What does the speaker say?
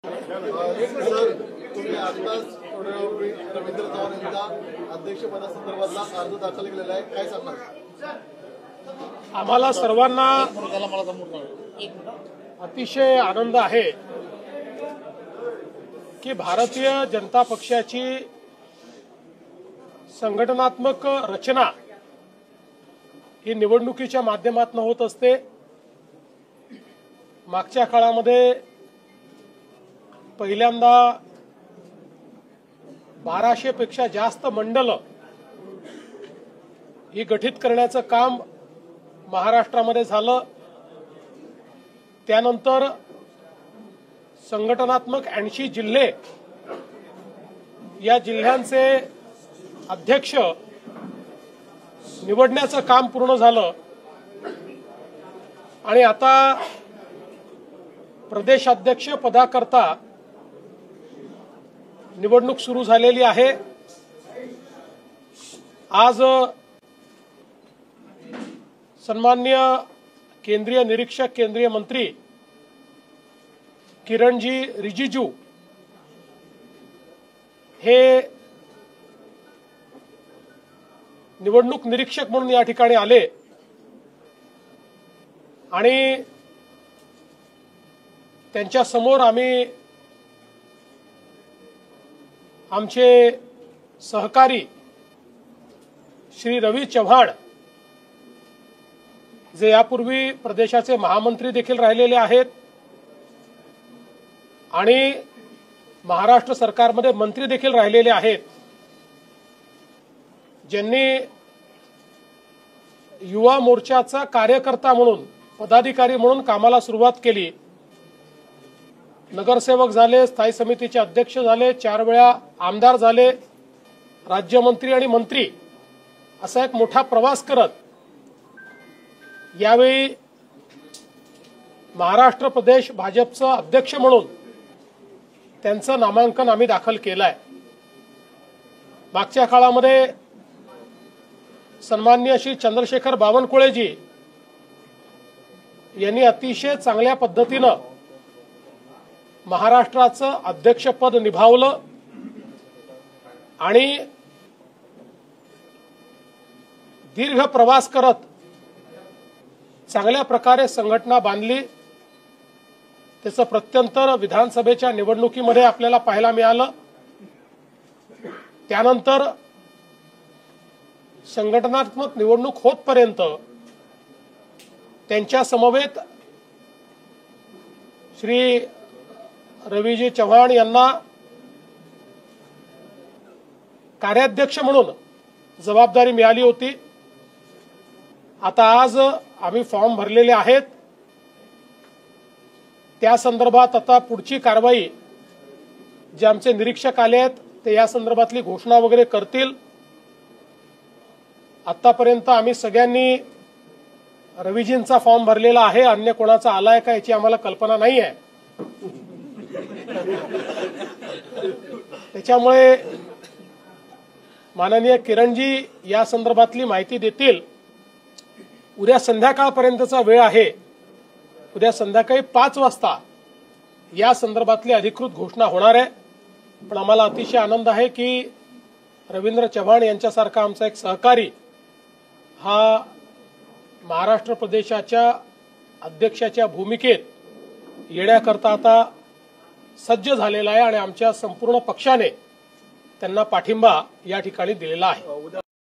Sir, तुम्ही आताच थोड्यावेळापूर्वी रवींद्र चव्हाण यांच्या अध्यक्षपदासंदर्भातला अर्ज दाखल केलेला आहे, काय सांगणार? आम्हाला सर्वांना अतिशय आनंद आहे की भारतीय जनता पक्षाची संघटनात्मक रचना ही निवडणुकीच्या माध्यमातून होत असते। मागच्या काळामध्ये पहिल्यांदा 1200 पेक्षा जास्त मंडलं ही गठीत करण्याचं काम महाराष्ट्रामध्ये झालं। त्यानंतर संघटनात्मक 80 जिल्हे या जिल्ह्यांचे अध्यक्ष निवडण्याचं काम पूर्ण झालं आणि आता प्रदेशाध्यक्ष पदाकरता निवडणूक सुरू झालेली आहे। आज सन्माननीय केंद्रीय निरीक्षक केंद्रीय मंत्री किरणजी रिजिजू हे निवडणूक निरीक्षक म्हणून या ठिकाणी आले आणि त्यांच्या समोर आम्ही आमचे सहकारी श्री रवी चव्हाण जे यापूर्वी प्रदेशाचे महामंत्री देखील राहिलेले आहेत आणि महाराष्ट्र सरकारमध्ये मंत्री देखील राहिलेले आहेत, ज्यांनी युवा मोर्चाचा कार्यकर्ता म्हणून पदाधिकारी म्हणून कामाला सुरुवात केली। नगरसेवक झाले, स्थायी समितीचे अध्यक्ष झाले, 4 वेळा आमदार झाले, राज्यमंत्री आणि मंत्री असा एक मोठा प्रवास करत यावेळी महाराष्ट्र प्रदेश भाजपचं अध्यक्ष म्हणून त्यांचं नामांकन आम्ही दाखल केलंय। मागच्या काळामध्ये सन्माननीय श्री चंद्रशेखर बावनकुळेजी यांनी अतिशय चांगल्या पद्धतीनं महाराष्ट्राचं अध्यक्षपद निभावलं आणि दीर्घ प्रवास करत चांगल्या प्रकारे संघटना बांधली। त्याचं प्रत्यंतर विधानसभेच्या निवडणुकीमध्ये आपल्याला पाहायला मिळालं। त्यानंतर संघटनात्मक निवडणूक होतपर्यंत त्यांच्या समवेत श्री रवीजी चव्हाण यांना कार्याध्यक्ष म्हणून जबाबदारी मिळाली होती। आता आज आम्ही फॉर्म भरलेले आहेत, त्या संदर्भात आता पुढची कारवाई जे आमचे निरीक्षक आले आहेत ते या संदर्भातली घोषणा वगैरे करतील। आतापर्यंत आम्ही सगळ्यांनी रवीजींचा फॉर्म भरलेला आहे, अन्य कोणाचा आलाय का याची आम्हाला कल्पना नाही आहे। त्याच्यामुळे माननीय किरणजी या संदर्भातली माहिती देतील। उद्या संध्याकाळपर्यंतचा वेळ आहे, उद्या संध्याकाळी 5 वाजता या संदर्भातली अधिकृत घोषणा होणार आहे। पण आम्हाला अतिशय आनंद आहे की रवींद्र चव्हाण यांच्यासारखा आमचा एक सहकारी हा महाराष्ट्र प्रदेशाच्या अध्यक्षाच्या भूमिकेत येण्याकरता आता सज्ज झालेला आहे आणि आमच्या संपूर्ण पक्षाने त्यांना पाठिंबा या ठिकाणी दिलेला आहे।